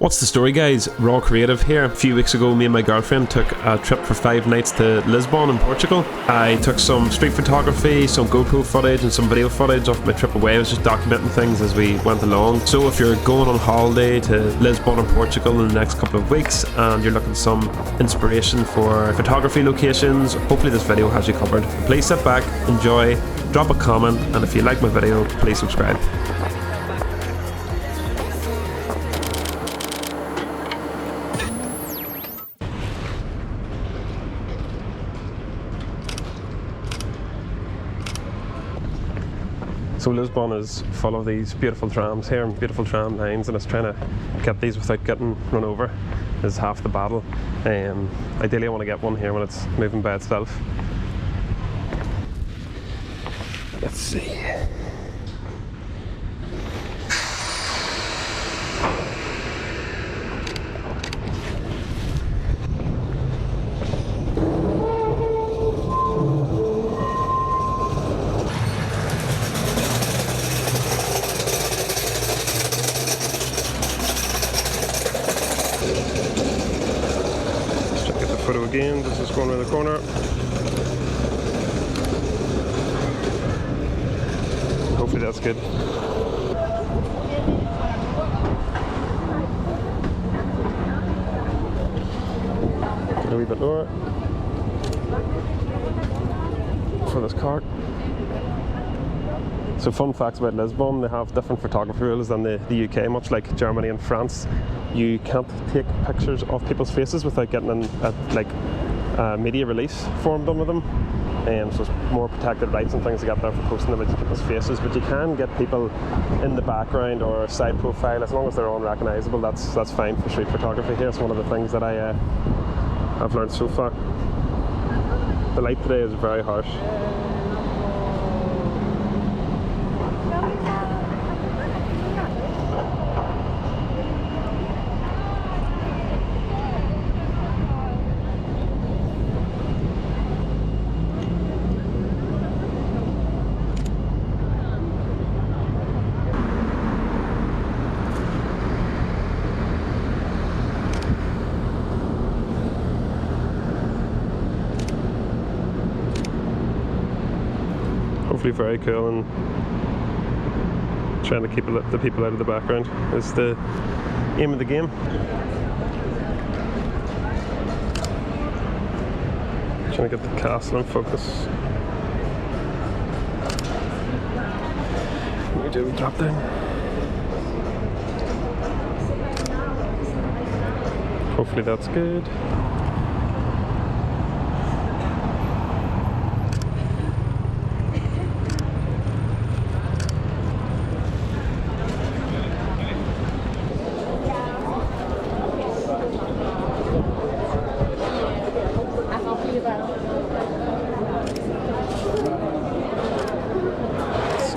What's the story, guys? Raw Creative here. A few weeks ago, me and my girlfriend took a trip for 5 nights to Lisbon in Portugal. I took some street photography, some GoPro footage and some video footage of my trip away. I was just documenting things as we went along. So if you're going on holiday to Lisbon or Portugal in the next couple of weeks and you're looking for some inspiration for photography locations, hopefully this video has you covered. Please sit back, enjoy, drop a comment, and if you like my video, please subscribe. So Lisbon is full of these beautiful trams here and beautiful tram lines, and it's trying to get these without getting run over is half the battle. Ideally I want to get one here when it's moving by itself. Let's see. Photo again, this is going around the corner. Hopefully that's good. Get a wee bit lower for this car. So fun facts about Lisbon, they have different photography rules than the UK, much like Germany and France. You can't take pictures of people's faces without getting a media release form done with them. So it's more protected rights and things like that there for posting them with people's faces. But you can get people in the background or side profile as long as they're unrecognisable. That's fine for street photography here. It's one of the things that I've learned so far. The light today is very harsh. Hopefully very cool, and trying to keep the people out of the background is the aim of the game. Trying to get the castle in focus. We do a drop down. Hopefully that's good.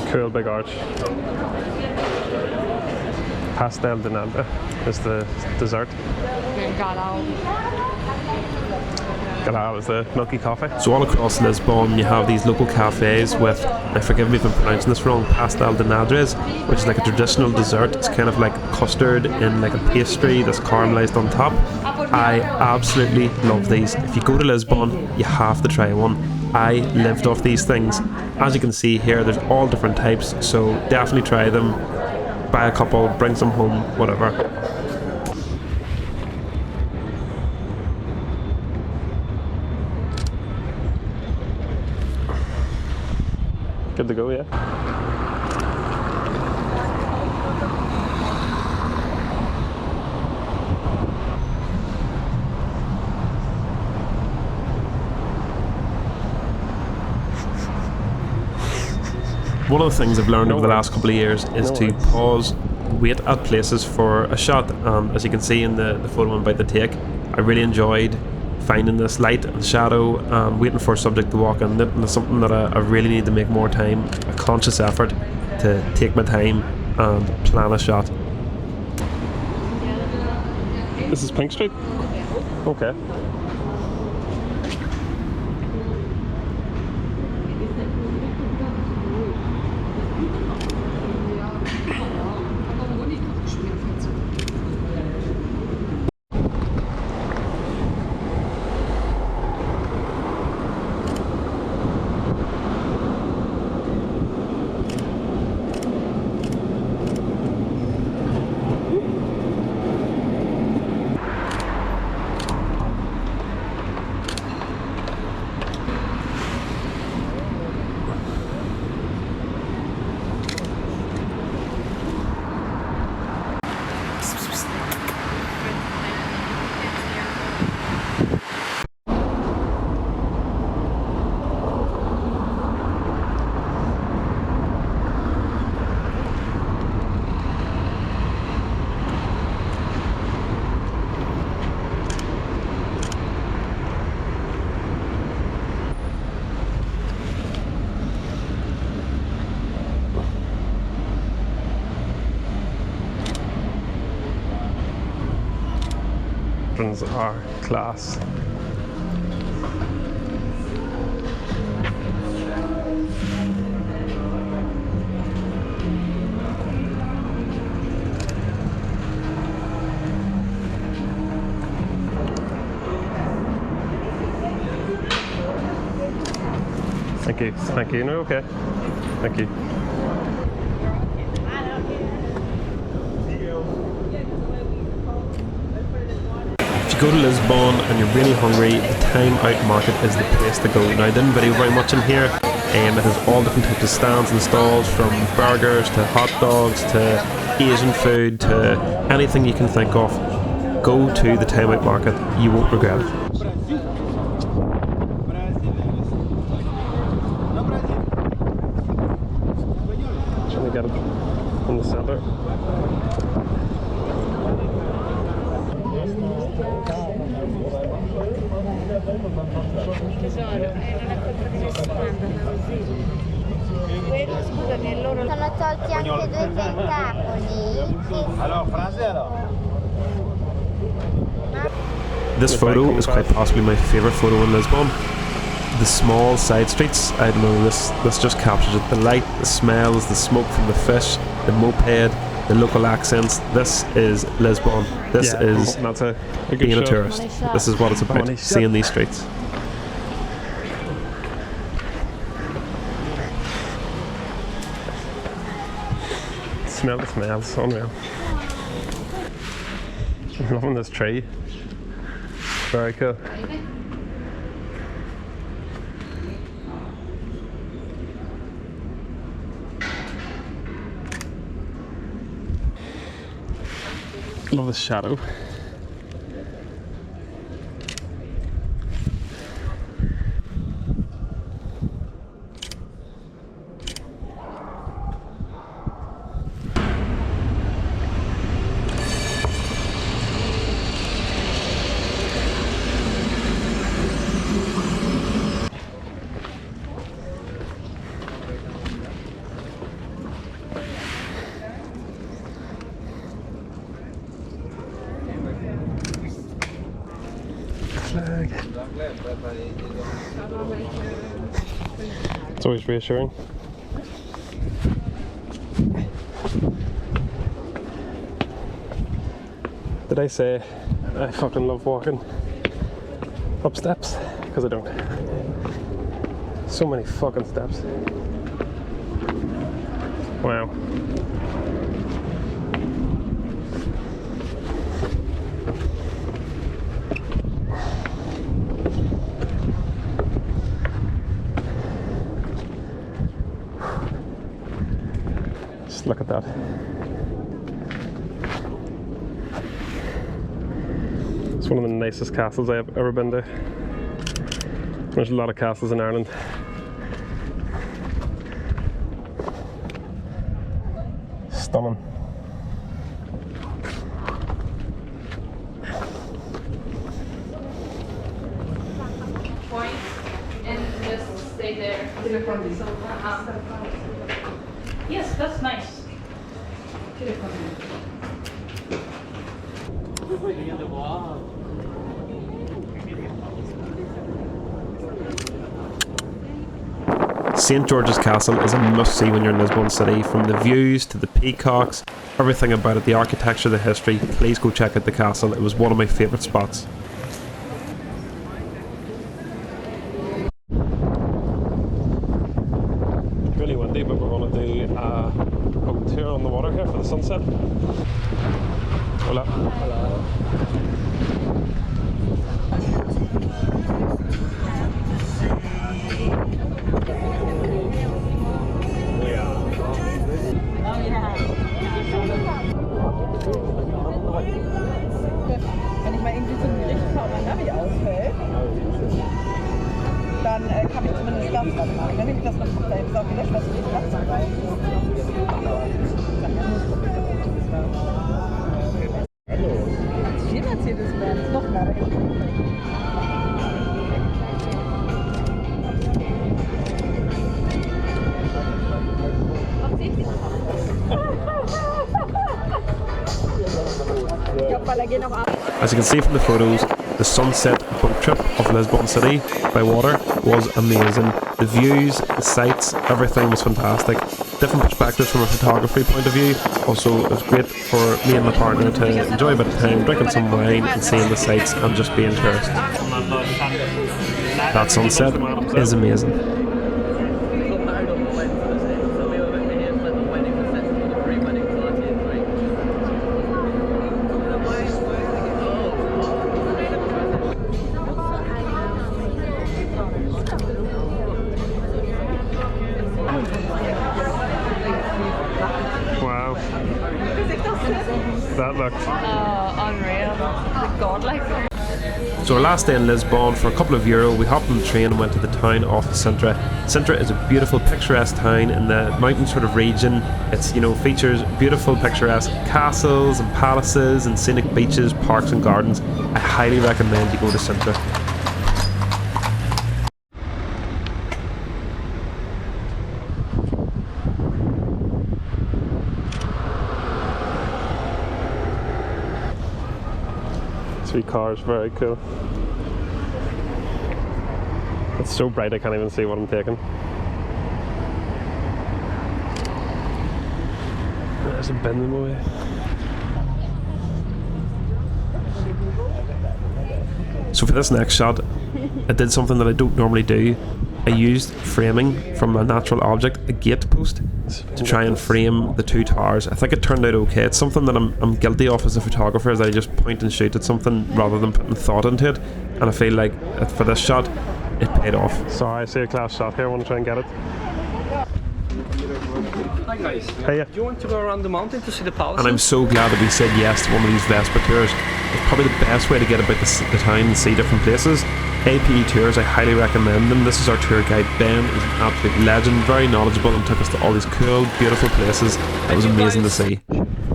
Cool big arch. Pastel de nata is the dessert. Galal is the milky coffee. So all across Lisbon you have these local cafes with, now forgive me if I'm pronouncing this wrong, pastel de nadres, which is like a traditional dessert. It's kind of like custard in like a pastry that's caramelized on top. I absolutely love these. If you go to Lisbon, you have to try one. I lived off these things. As you can see here, there's all different types, so definitely try them. Buy a couple, bring some home, whatever. Good to go, yeah. One of the things I've learned over the last couple of years is to pause, wait at places for a shot. As you can see in the photo I'm about to take, I really enjoyed finding this light and shadow and waiting for a subject to walk in. It's something that I really need to make more time, a conscious effort to take my time and plan a shot. This is Pink Street? Okay. aprons are class. Thank you. Thank you. No, okay. Thank you. If you go to Lisbon and you're really hungry, the Time Out Market is the place to go. Now, I didn't video very much in here, and it has all different types of stands and stalls, from burgers to hot dogs to Asian food to anything you can think of. Go to the Time Out Market, you won't regret it. Trying to get it in the centre. Sono tolti anche 2 tentacoli. This photo is quite possibly my favourite photo in Lisbon. The small side streets, I don't know, this just captures it. The light, the smells, the smoke from the fish, the moped, the local accents. This is Lisbon. This is that's a being show. a tourist. This is what it's about, seeing these streets. Smell the smells, unreal. I'm loving this tree. Very cool. Love the shadow. It's always reassuring. Did I say I fucking love walking up steps? Because I don't. So many fucking steps. Wow. Look at that. It's one of the nicest castles I've ever been to. There's a lot of castles in Ireland. Stunning. Point and just stay there. Yes, that's nice. St George's Castle is a must-see when you're in Lisbon City. From the views to the peacocks, everything about it, the architecture, the history, please go check out the castle. It was one of my favourite spots. It's really windy, but we're going to do a boat tour on the water here for the sunset. Hola. Hola. Wenn ich mal irgendwie zum Gericht fahre und mein Navi ausfällt, dann kann ich zumindest das dann machen. Dann nehme ich das mit da ist auch gelöscht, was ich nicht Platz habe. Viel Mercedes-Benz, noch mehr. Ich glaube, weil er geht noch ab. As you can see from the photos, the sunset boat trip of Lisbon City by water was amazing. The views, the sights, everything was fantastic. Different perspectives from a photography point of view. Also, it was great for me and my partner to enjoy a bit of time, drinking some wine and seeing the sights and just being tourists. That sunset is amazing. Wow. That looked Unreal. Godlike. So our last day in Lisbon, for a couple of euro, we hopped on the train and went to the town of Sintra. Sintra is a beautiful, picturesque town in the mountain sort of region. It's, you know, features beautiful, picturesque castles and palaces and scenic beaches, parks and gardens. I highly recommend you go to Sintra. Three cars, very cool. It's so bright I can't even see what I'm taking. There's a bin in the way. So for this next shot, I did something that I don't normally do. I used framing from a natural object, a gate post, to try and frame the two towers. I think it turned out okay. It's something that I'm guilty of as a photographer, is I just point and shoot at something rather than putting thought into it. And I feel like for this shot, it paid off. Sorry, I see a class shot here. I want to try and get it. Hi guys. Hey, Do you want to go around the mountain to see the palace? and I'm so glad that we said yes to one of these Vespa tours. It's probably the best way to get about the town and see different places. APE Tours, I highly recommend them. This is our tour guide Ben. He's an absolute legend, very knowledgeable, and took us to all these cool, beautiful places. It was amazing to see.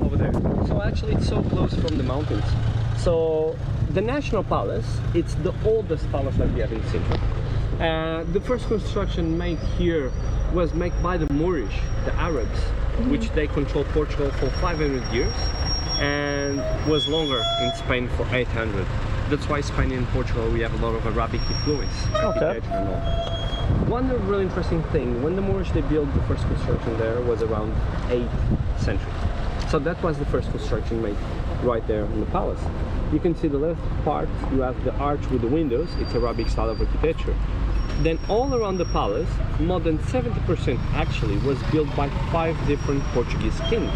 Over there. So actually it's so close from the mountains. So the National Palace, it's the oldest palace that we have in Sintra. The first construction made here was made by the Moorish, the Arabs, which they controlled Portugal for 500 years and was longer in Spain for 800. That's why Spain and Portugal, we have a lot of Arabic influence. Okay. One really interesting thing, when the Moorish they built the first construction there was around 8th century. So that was the first construction made right there in the palace. You can see the left part, you have the arch with the windows, it's Arabic style of architecture. Then all around the palace, more than 70% actually was built by 5 different Portuguese kings.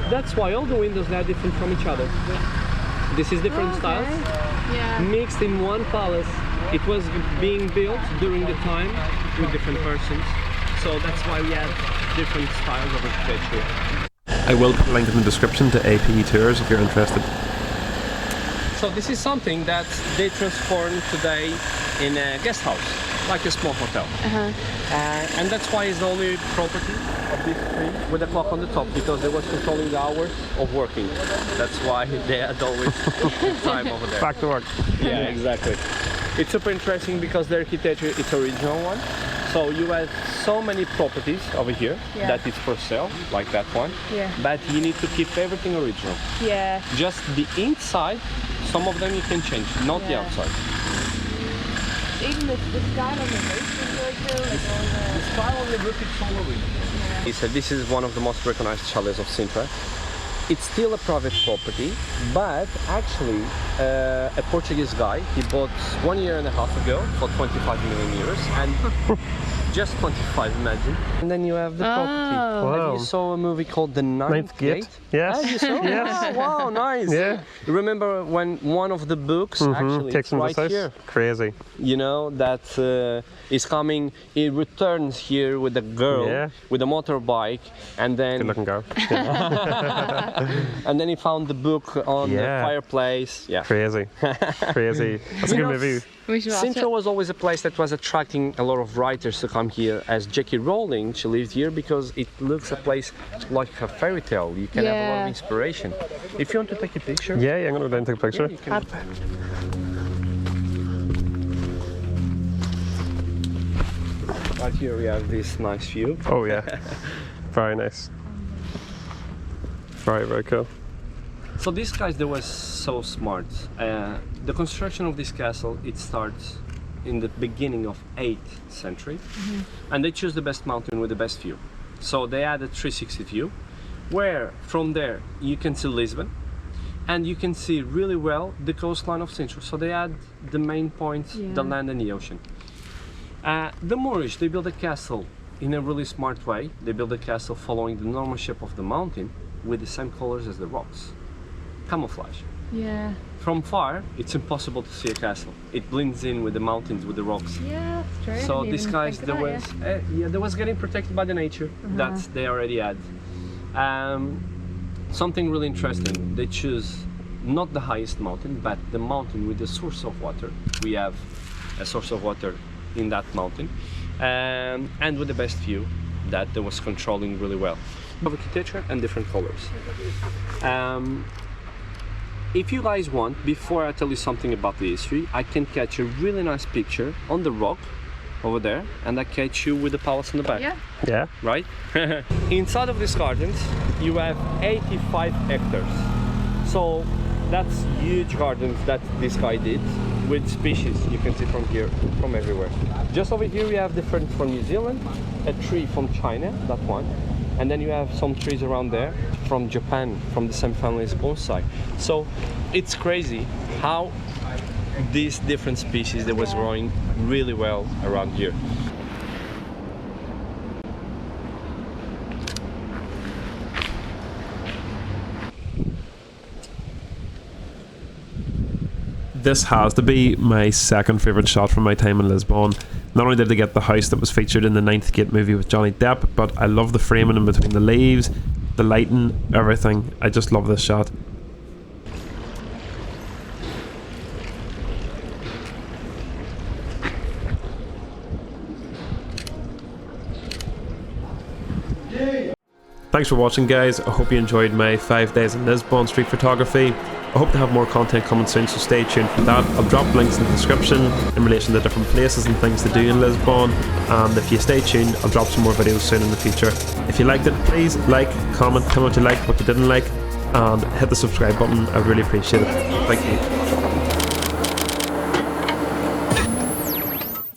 That's why all the windows are different from each other. This is different styles, mixed in one palace. It was being built during the time with different persons. So that's why we have different styles of architecture. I will put a link in the description to APE Tours if you're interested. So this is something that they transform today in a guest house, like a small hotel. And that's why it's the only property of this tree with a clock on the top, because they was controlling the hours of working. That's why they had always time over there. Back to work. Yeah, exactly. It's super interesting because the architecture is original one. So you have so many properties over here that is for sale, like that one. But you need to keep everything original. Just the inside, some of them you can change, not the outside. Even the style on the roof is really cool. The style on the roof is all original. He said this is one of the most recognized chalets of Sintra. It's still a private property, but actually a Portuguese guy, he bought 1.5 years ago for 25 million euros, and just 25, imagine. And then you have the property. Wow. You saw a movie called The Ninth Gate? Yes. Ah, you saw? Yes. Wow, nice. Yeah. You remember when one of the books actually Takes it's him to right this house. here? Crazy. You know, that is coming, he returns here with a girl with a motorbike, and then Good looking girl. and then he found the book on the fireplace. Yeah. Crazy. Crazy. That's a good movie. We should watch Sintra it. was always a place that was attracting a lot of writers to come here, as Jackie Rowling, she lived here because it looks a place like a fairy tale. You can have a lot of inspiration. If you want to take a picture. Yeah, I'm going to go down and take a picture. Right here we have this nice view. Oh yeah. Very nice. Very, very cool. So these guys, they were so smart. The construction of this castle, it starts in the beginning of 8th century, and they choose the best mountain with the best view. So they had a 360 view, where from there you can see Lisbon, and you can see really well the coastline of Sintra. So they had the main points, the land and the ocean. The Moorish, they built a castle in a really smart way. They built a castle following the normal shape of the mountain with the same colors as the rocks. Camouflage. Yeah. From far, it's impossible to see a castle. It blends in with the mountains, with the rocks. Yeah, that's true. So Didn't these even guys, think they about was, they was getting protected by the nature that they already had. Something really interesting, they choose not the highest mountain, but the mountain with the source of water. We have a source of water in that mountain, and with the best view that they was controlling really well. Of architecture and different colors. If you guys want, before I tell you something about the history, I can catch a really nice picture on the rock over there, and I catch you with the palace in the back. Yeah. Yeah. Right? Inside of these gardens, you have 85 hectares. So that's huge gardens that this guy did with species you can see from here, from everywhere. Just over here we have different from New Zealand, a tree from China, that one. And then you have some trees around there from Japan, from the same family as bonsai. So it's crazy how these different species that was growing really well around here. This has to be my second favourite shot from my time in Lisbon. Not only did I get the house that was featured in the 9th Gate movie with Johnny Depp, but I love the framing in between the leaves, the lighting, everything. I just love this shot. Thanks for watching, guys. I hope you enjoyed my 5 days in Lisbon street photography. I hope to have more content coming soon, so stay tuned for that. I'll drop links in the description in relation to different places and things to do in Lisbon, and if you stay tuned, I'll drop some more videos soon in the future. If you liked it, please like, comment, tell me what you liked, what you didn't like, and hit the subscribe button. I really appreciate it. Thank you.